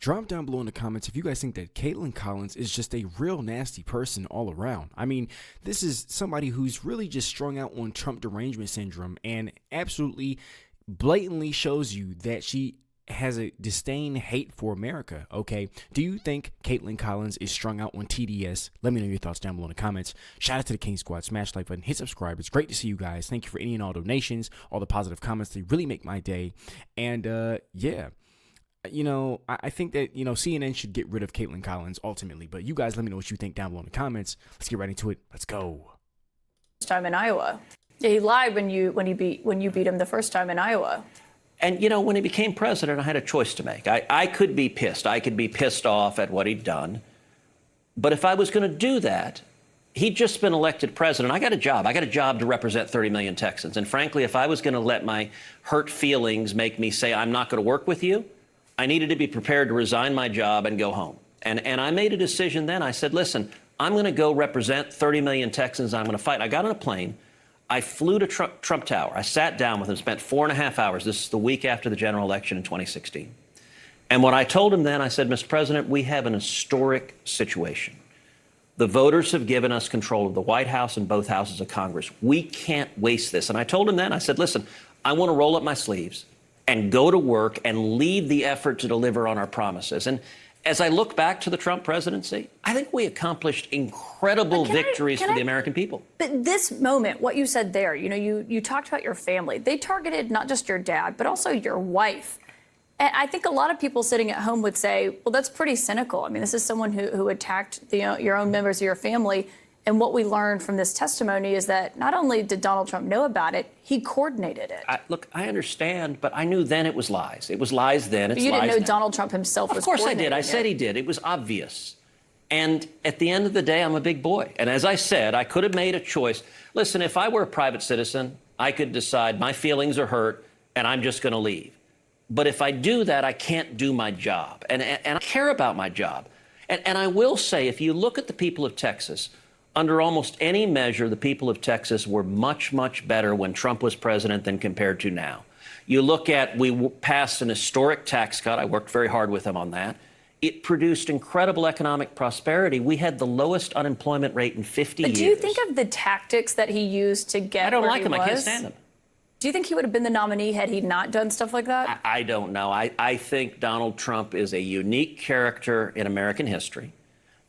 Drop down below in the comments if you guys think that Caitlin Collins is just a real nasty person all around. I mean, this is somebody who's really just strung out on Trump derangement syndrome and absolutely blatantly shows you that she has a disdain, hate for America, okay? Do you think Caitlin Collins is strung out on TDS? Let me know your thoughts down below in the comments. Shout out to the King Squad. Smash like button, hit subscribe. It's great to see you guys. Thank you for any and all donations, all the positive comments. They really make my day. And, yeah. You know, I think that, you know, CNN should get rid of Caitlin Collins ultimately. But you guys let me know what you think down below in the comments. Let's get right into it. Let's go. Time in Iowa. Yeah, he lied when you beat him the first time in Iowa. And, you know, when he became president, I had a choice to make. I could be pissed. I could be pissed off at what he'd done. But if I was going to do that, he'd just been elected president. I got a job. I got a job to represent 30 million Texans. And frankly, if I was going to let my hurt feelings make me say I'm not going to work with you, I needed to be prepared to resign my job and go home. And I made a decision then. I said, listen, I'm going to go represent 30 million Texans. I'm going to fight. I got on a plane. I flew to Trump Tower. I sat down with him, spent 4.5 hours. This is the week after the general election in 2016. And what I told him then, I said, Mr. President, we have an historic situation. The voters have given us control of the White House and both houses of Congress. We can't waste this. And I told him then, I said, listen, I want to roll up my sleeves and go to work and lead the effort to deliver on our promises. And as I look back to the Trump presidency, I think we accomplished incredible victories for the American people. But this moment, what you said there, you know, you talked about your family. They targeted not just your dad, but also your wife. And I think a lot of people sitting at home would say, well, that's pretty cynical. I mean, this is someone who attacked your own members of your family. And what we learned from this testimony is that not only did Donald Trump know about it, he coordinated it. Look, I understand, but I knew then it was lies. It was lies then. It's but you didn't know now. Donald Trump himself was coordinating it. Of course I did. I said he did. It was obvious. And at the end of the day, I'm a big boy. And as I said, I could have made a choice. Listen, if I were a private citizen, I could decide my feelings are hurt and I'm just going to leave. But if I do that, I can't do my job. And I care about my job. And I will say, if you look at the people of Texas, under almost any measure, the people of Texas were much, much better when Trump was president than compared to now. You look at, we passed an historic tax cut. I worked very hard with him on that. It produced incredible economic prosperity. We had the lowest unemployment rate in 50 years. But do you think of the tactics that he used to get I don't where like he him. was? I can't stand him. Do you think he would have been the nominee had he not done stuff like that? I don't know. I think Donald Trump is a unique character in American history.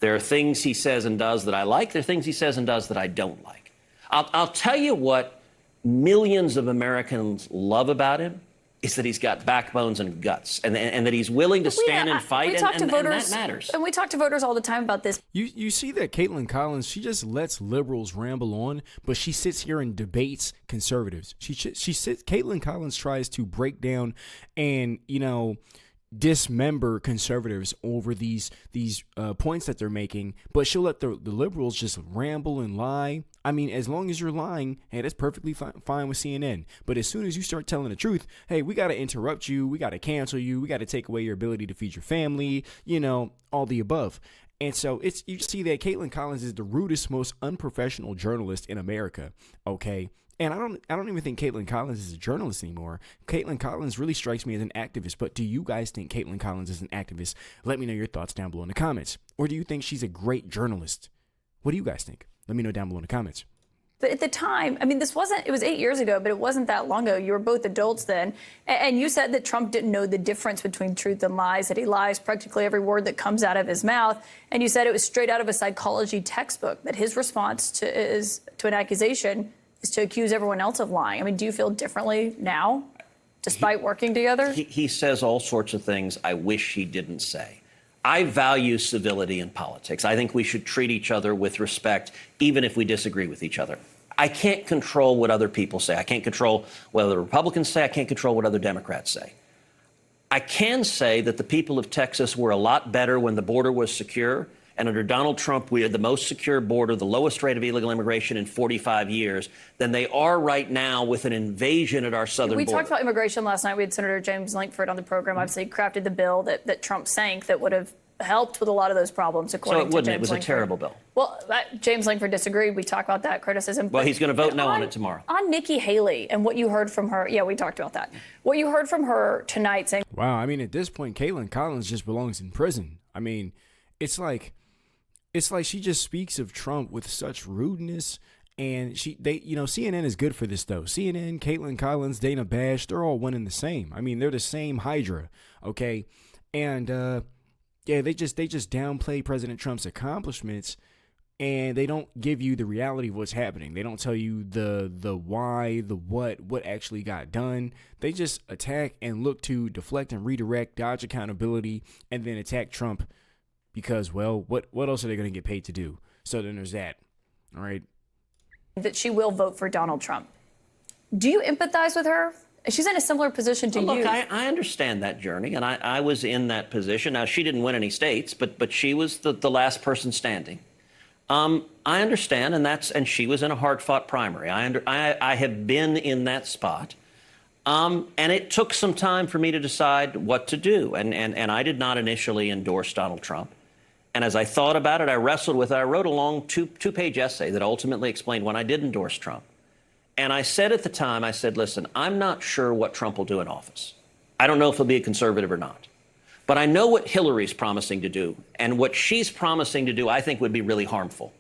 There are things he says and does that I like. There are things he says and does that I don't like. I'll tell you what millions of Americans love about him is that he's got backbones and guts and that he's willing to stand and fight, and that matters. And we talk to voters all the time about this. You see that Caitlin Collins, she just lets liberals ramble on, but she sits here and debates conservatives. Caitlin Collins tries to break down and, you know, dismember conservatives over these points that they're making, but she'll let the liberals just ramble and lie. I mean, as long as you're lying, hey, that's perfectly fine with CNN. But as soon as you start telling the truth, hey, we got to interrupt you, we got to cancel you, we got to take away your ability to feed your family, you know, all the above. And so you see that Caitlin Collins is the rudest, most unprofessional journalist in America, okay? And I don't even think Caitlin Collins is a journalist anymore. Caitlin Collins really strikes me as an activist. But do you guys think Caitlin Collins is an activist? Let me know your thoughts down below in the comments. Or do you think she's a great journalist? What do you guys think? Let me know down below in the comments. But at the time, I mean, it was 8 years ago, but it wasn't that long ago. You were both adults then. And you said that Trump didn't know the difference between truth and lies, that he lies practically every word that comes out of his mouth. And you said it was straight out of a psychology textbook, that his response to an accusation is to accuse everyone else of lying. I mean, do you feel differently now, despite working together? He says all sorts of things I wish he didn't say. I value civility in politics. I think we should treat each other with respect, even if we disagree with each other. I can't control what other people say. I can't control what other Republicans say. I can't control what other Democrats say. I can say that the people of Texas were a lot better when the border was secure. And under Donald Trump, we had the most secure border, the lowest rate of illegal immigration in 45 years than they are right now with an invasion at our southern border. We talked about immigration last night. We had Senator James Lankford on the program. Obviously, crafted the bill that Trump sank that would have helped with a lot of those problems, So according it to wouldn't. James It was a Langford. terrible bill. Well, James Langford disagreed. We talked about that criticism. Well, he's going to vote no on it tomorrow. On Nikki Haley and what you heard from her. Yeah, we talked about that. What you heard from her tonight saying. Wow, I mean, at this point, Caitlin Collins just belongs in prison. I mean, it's like she just speaks of Trump with such rudeness. And CNN is good for this though. CNN, Caitlin Collins, Dana Bash, they're all one and the same. I mean, they're the same Hydra, okay? And yeah, they just downplay President Trump's accomplishments, and they don't give you the reality of what's happening. They don't tell you the why, the what actually got done. They just attack and look to deflect and redirect, dodge accountability, and then attack Trump because, well, what else are they going to get paid to do? So then there's that, all right? That she will vote for Donald Trump. Do you empathize with her? She's in a similar position to you. Look, I understand that journey, and I was in that position. Now, she didn't win any states, but she was the last person standing. I understand, and she was in a hard-fought primary. I have been in that spot, and it took some time for me to decide what to do. And I did not initially endorse Donald Trump. And as I thought about it, I wrestled with it. I wrote a long two-page essay that ultimately explained when I did endorse Trump. And I said at the time, I said, listen, I'm not sure what Trump will do in office. I don't know if he'll be a conservative or not. But I know what Hillary's promising to do. And what she's promising to do, I think, would be really harmful.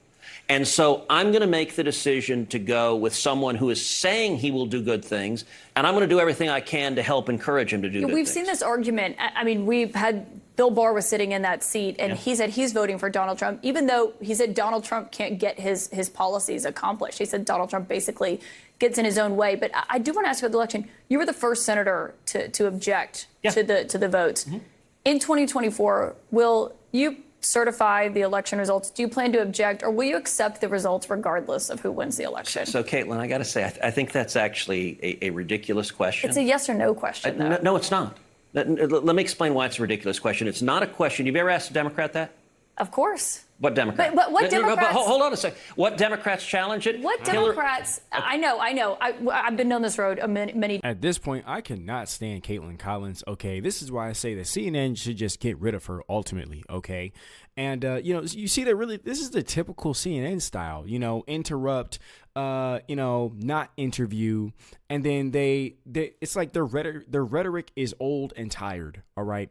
And so I'm going to make the decision to go with someone who is saying he will do good things. And I'm going to do everything I can to help encourage him to do good things. We've seen this argument. I mean, we've had Bill Barr was sitting in that seat, and he said he's voting for Donald Trump, even though he said Donald Trump can't get his policies accomplished. He said Donald Trump basically gets in his own way. But I do want to ask you about the election. You were the first senator to object to the votes. Mm-hmm. In 2024, will you certify the election results? Do you plan to object, or will you accept the results regardless of who wins the election? So Caitlin, I got to say, I think that's actually a ridiculous question. It's a yes or no question, though. No, it's not. Let me explain why it's a ridiculous question. It's not a question. You've ever asked a Democrat that? Of course. What Democrat? But what Democrats? But hold on a second. What Democrats challenge it? What Democrats? I know. I've been down this road many. At this point, I cannot stand Caitlin Collins. Okay, this is why I say that CNN should just get rid of her ultimately. Okay, and you see that really this is the typical CNN style. Interrupt, not interview, and then they it's like their rhetoric is old and tired. All right,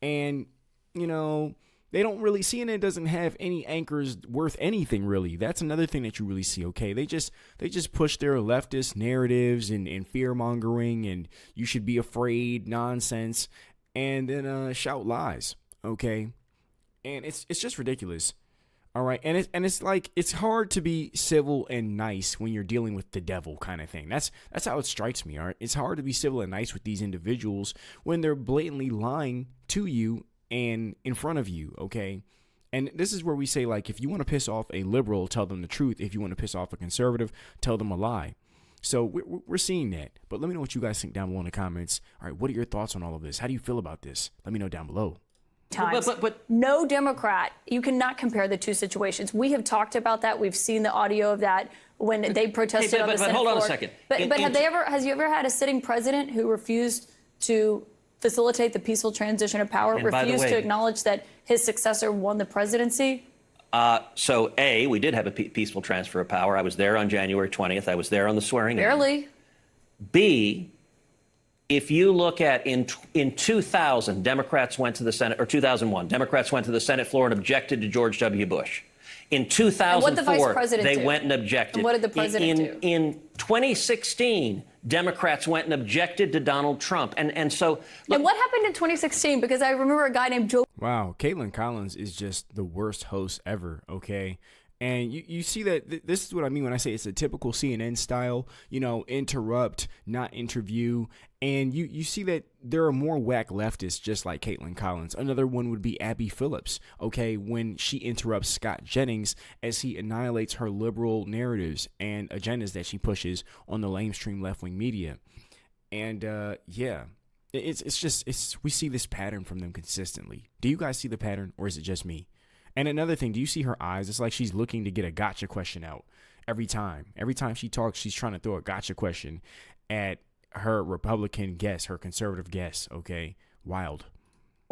and they don't really, CNN doesn't have any anchors worth anything, really. That's another thing that you really see, okay? They just push their leftist narratives and fear-mongering and you should be afraid nonsense and then shout lies, okay? And it's just ridiculous, all right? And it's like, it's hard to be civil and nice when you're dealing with the devil kind of thing. That's how it strikes me, all right? It's hard to be civil and nice with these individuals when they're blatantly lying to you and in front of you, okay? And this is where we say, like, if you want to piss off a liberal, tell them the truth. If you want to piss off a conservative, tell them a lie. So we're seeing that. But let me know what you guys think down below in the comments. All right, what are your thoughts on all of this? How do you feel about this? Let me know down below. Times. But no Democrat, you cannot compare the two situations. We have talked about that. We've seen the audio of that when they protested on the Senate floor. But hold on a second. But has you ever had a sitting president who refused to facilitate the peaceful transition of power, refused to acknowledge that his successor won the presidency? So, A, we did have a peaceful transfer of power. I was there on January 20th. I was there on the swearing in. Barely. B, if you look at in 2000, Democrats went to the Senate, or 2001, Democrats went to the Senate floor and objected to George W. Bush. In 2004, they went and objected. And what did the president do? In 2016, Democrats went and objected to Donald Trump. And so... Look, and what happened in 2016? Because I remember a guy named Joe... Wow, Caitlin Collins is just the worst host ever, okay? And you see that this is what I mean when I say it's a typical CNN style, interrupt, not interview. And you see that there are more whack leftists just like Caitlin Collins. Another one would be Abby Phillips, okay, when she interrupts Scott Jennings as he annihilates her liberal narratives and agendas that she pushes on the lamestream left-wing media. And we see this pattern from them consistently. Do you guys see the pattern, or is it just me? And another thing, do you see her eyes? It's like she's looking to get a gotcha question out every time. Every time she talks, she's trying to throw a gotcha question at her Republican guests, her conservative guests, okay? Wild.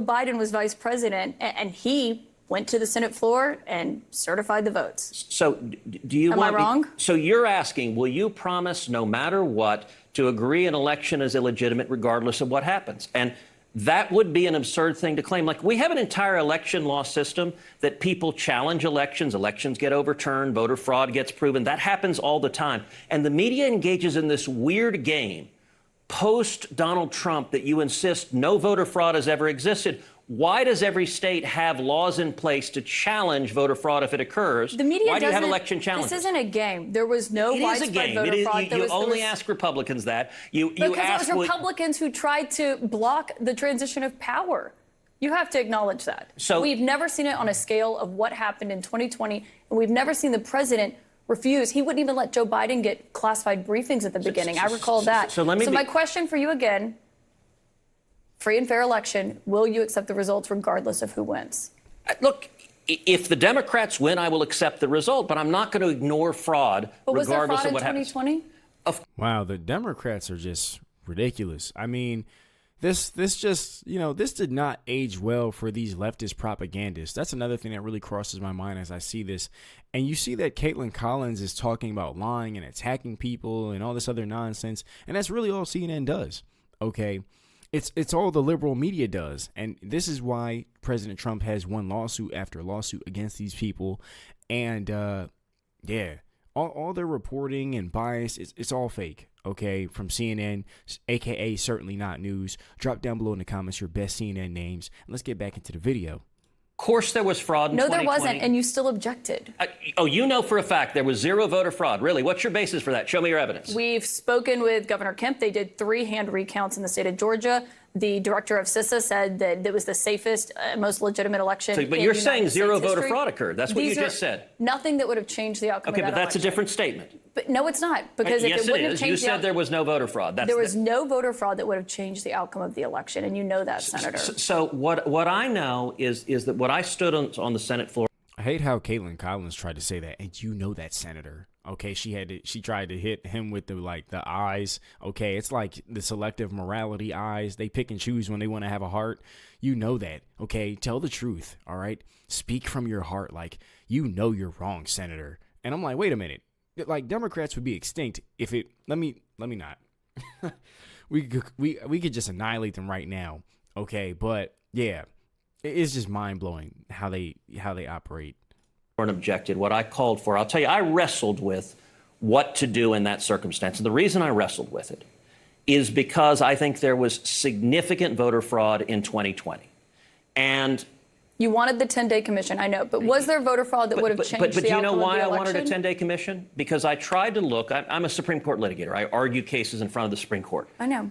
Biden was vice president, and he went to the Senate floor and certified the votes. So do you Am I wrong? So you're asking, will you promise no matter what to agree an election is illegitimate regardless of what happens? And that would be an absurd thing to claim. Like, we have an entire election law system that people challenge elections. Elections get overturned. Voter fraud gets proven. That happens all the time. And the media engages in this weird game post Donald Trump that you insist no voter fraud has ever existed. Why does every state have laws in place to challenge voter fraud if it occurs? The media Why do you have doesn't- election challenges? This isn't a game. There was no It is a widespread game. voter It is, fraud. you only ask Republicans that. You because ask it was Republicans who tried to block the transition of power. You have to acknowledge that. So we've never seen it on a scale of what happened in 2020, and we've never seen the president refuse. He wouldn't even let Joe Biden get classified briefings at the beginning. I recall that. So my question for you again, free and fair election, will you accept the results regardless of who wins? Look, if the Democrats win, I will accept the result, but I'm not going to ignore fraud But was there regardless fraud of what in happens. 2020? Wow, the Democrats are just ridiculous. I mean, this just, this did not age well for these leftist propagandists. That's another thing that really crosses my mind as I see this. And you see that Caitlin Collins is talking about lying and attacking people and all this other nonsense. And that's really all CNN does. Okay. It's all the liberal media does. And this is why President Trump has won lawsuit after lawsuit against these people. And all their reporting and bias, it's all fake. Okay, from CNN, aka certainly not news. Drop down below in the comments your best CNN names. And let's get back into the video. Of course there was fraud in 2020. No, there wasn't, and you still objected. You know for a fact there was zero voter fraud. Really? What's your basis for that? Show me your evidence. We've spoken with Governor Kemp. They did 3 hand recounts in the state of Georgia. The director of CISA said that it was the safest, most legitimate election. But you're saying zero voter fraud occurred. That's what you just said. Nothing that would have changed the outcome of that Okay, but that's a election. different statement. But no, it's not. Because Yes, if it wouldn't have is. changed You the said there was no voter fraud. there was no voter fraud that would have changed the outcome of the election, and you know that, Senator. So what I know is that what I stood on the Senate floor. I hate how Caitlin Collins tried to say that, and you know that, Senator. Okay, she tried to hit him with the eyes. Okay, it's like the selective morality eyes. They pick and choose when they want to have a heart. You know that. Okay, tell the truth. All right, speak from your heart. Like, you know you're wrong, Senator. And I'm like, wait a minute. Like, Democrats would be extinct if it. Let me not. we could just annihilate them right now. Okay, but yeah, it's just mind blowing how they operate. And objected, what I called for. I'll tell you, I wrestled with what to do in that circumstance. And the reason I wrestled with it is because I think there was significant voter fraud in 2020. And you wanted the 10-day commission, I know, but was there voter fraud that would have changed the outcome of the election? But you know why I wanted a 10-day commission? Because I tried to look. I'm a Supreme Court litigator. I argue cases in front of the Supreme Court. I know.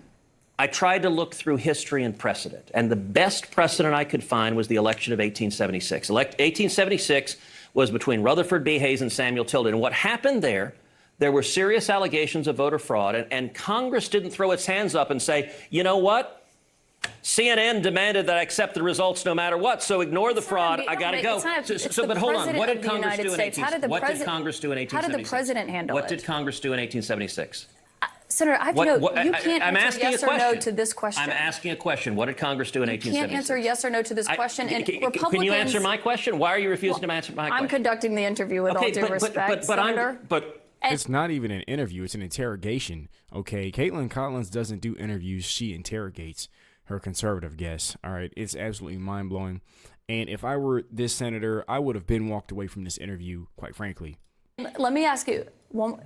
I tried to look through history and precedent, and the best precedent I could find was the election of 1876. 1876 was between Rutherford B. Hayes and Samuel Tilden. And what happened there were serious allegations of voter fraud, and Congress didn't throw its hands up and say, you know what? CNN demanded that I accept the results no matter what, so ignore the fraud. I got to go. But hold on. What did Congress do in 1876? How did the president handle it? What did Congress do in 1876? Senator, I have to know, you can't answer yes or no to this question. I'm asking a question. What did Congress do in 1876? You can't answer yes or no to this question. And Republicans, can you answer my question? Why are you refusing to answer my question? I'm conducting the interview with all due respect, Senator. It's not even an interview. It's an interrogation. Okay, Caitlin Collins doesn't do interviews. She interrogates her conservative guests. All right, it's absolutely mind-blowing. And if I were this senator, I would have been walked away from this interview, quite frankly. Let me ask you one.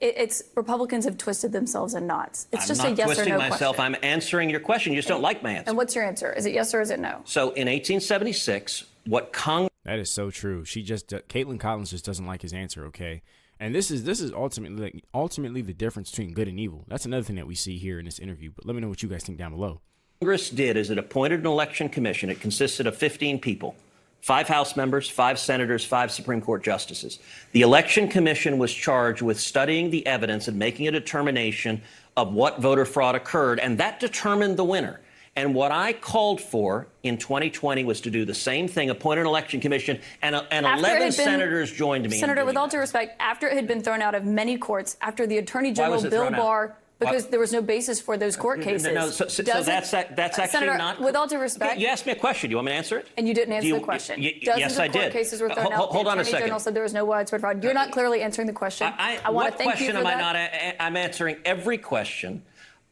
It's Republicans have twisted themselves in knots. It's just a yes or no question. I'm not twisting myself. I'm answering your question. You just don't like my answer. And what's your answer? Is it yes or is it no? So in 1876, what Congress... That is so true. Caitlin Collins just doesn't like his answer, okay? And this is ultimately the difference between good and evil. That's another thing that we see here in this interview. But let me know what you guys think down below. Congress did is it appointed an election commission. It consisted of 15 people. 5 House members, 5 senators, 5 Supreme Court justices. The Election Commission was charged with studying the evidence and making a determination of what voter fraud occurred, and that determined the winner. And what I called for in 2020 was to do the same thing, appoint an election commission, and 11 senators joined me. Senator, with all due respect, after it had been thrown out of many courts, after the Attorney General Bill Barr because there was no basis for those court cases. No, so that's actually Senator, not. with all due respect, You asked me a question. Do you want me to answer it? and you didn't answer the question. Yes, I did. Dozens of court cases were thrown out. Hold on a The Attorney second. General said there was no widespread fraud. You're not clearly answering the question. I want to thank you for that. What question am I not? I'm answering every question.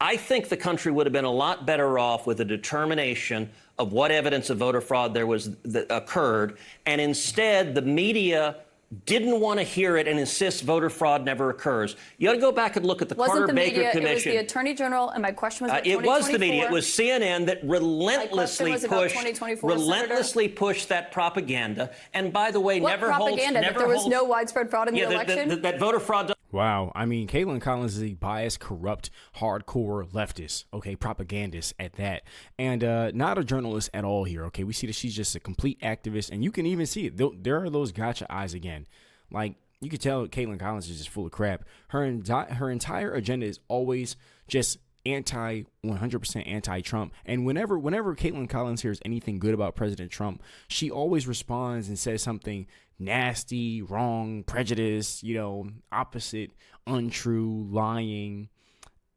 I think the country would have been a lot better off with a determination of what evidence of voter fraud there was that occurred, and instead the media didn't want to hear it and insists voter fraud never occurs. You ought to go back and look at the Carter Baker Commission. It was the Attorney General, and my question was about it 2024. was the media. It was CNN that relentlessly pushed that propaganda. And by the way, what never propaganda? holds. That there was no widespread fraud in the election? That voter fraud. Wow. I mean, Caitlin Collins is a biased, corrupt, hardcore leftist, okay, propagandist at that. And not a journalist at all here, okay? We see that she's just a complete activist, and you can even see it. There are those gotcha eyes again. Like, you could tell Caitlin Collins is just full of crap. Her entire agenda is always just 100% anti-Trump. And whenever Caitlin Collins hears anything good about President Trump, she always responds and says something nasty, wrong, prejudice, opposite, untrue, lying.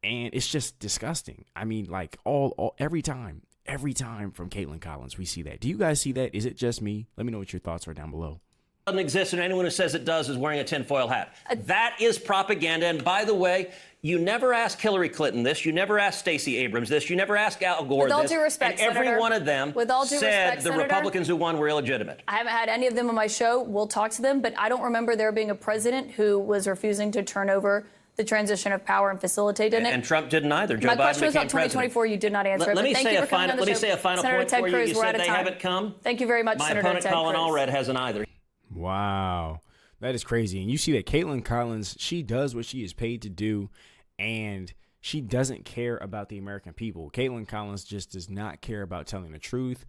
And it's just disgusting. I mean, like every time from Caitlin Collins, we see that. Do you guys see that? Is it just me? Let me know what your thoughts are down below. Doesn't exist, and anyone who says it does is wearing a tinfoil hat. That is propaganda. And by the way, you never ask Hillary Clinton this. You never ask Stacey Abrams this. You never ask Al Gore this. With all due respect, and every Senator, one of them said the Republicans who won were illegitimate. I haven't had any of them on my show. We'll talk to them, but I don't remember there being a president who was refusing to turn over the transition of power and facilitate it. And Trump didn't either. Joe My Biden question was became about 2024. president. You did not answer it. Let me say a final point Senator Ted for you. Cruz, You we're said out of they time. haven't come. Thank you very much, My Senator opponent, Ted Colin Cruz. Allred, hasn't either. Wow. That is crazy. And you see that Caitlin Collins, she does what she is paid to do, and she doesn't care about the American people. Caitlin Collins just does not care about telling the truth,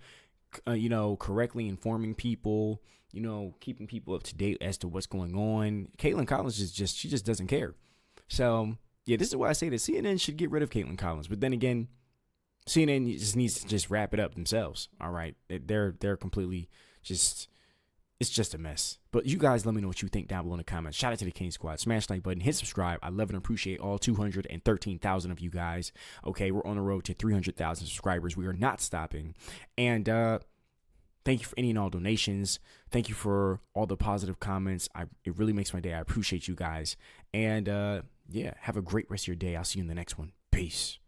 correctly informing people, keeping people up to date as to what's going on. Caitlin Collins she just doesn't care. So, yeah, this is why I say that CNN should get rid of Caitlin Collins. But then again, CNN just needs to just wrap it up themselves. All right. They're completely it's just a mess. But you guys let me know what you think down below in the comments. Shout out to the King Squad. Smash the like button. Hit subscribe. I love and appreciate all 213,000 of you guys. Okay, we're on the road to 300,000 subscribers. We are not stopping. And thank you for any and all donations. Thank you for all the positive comments. It really makes my day. I appreciate you guys. And yeah, have a great rest of your day. I'll see you in the next one. Peace.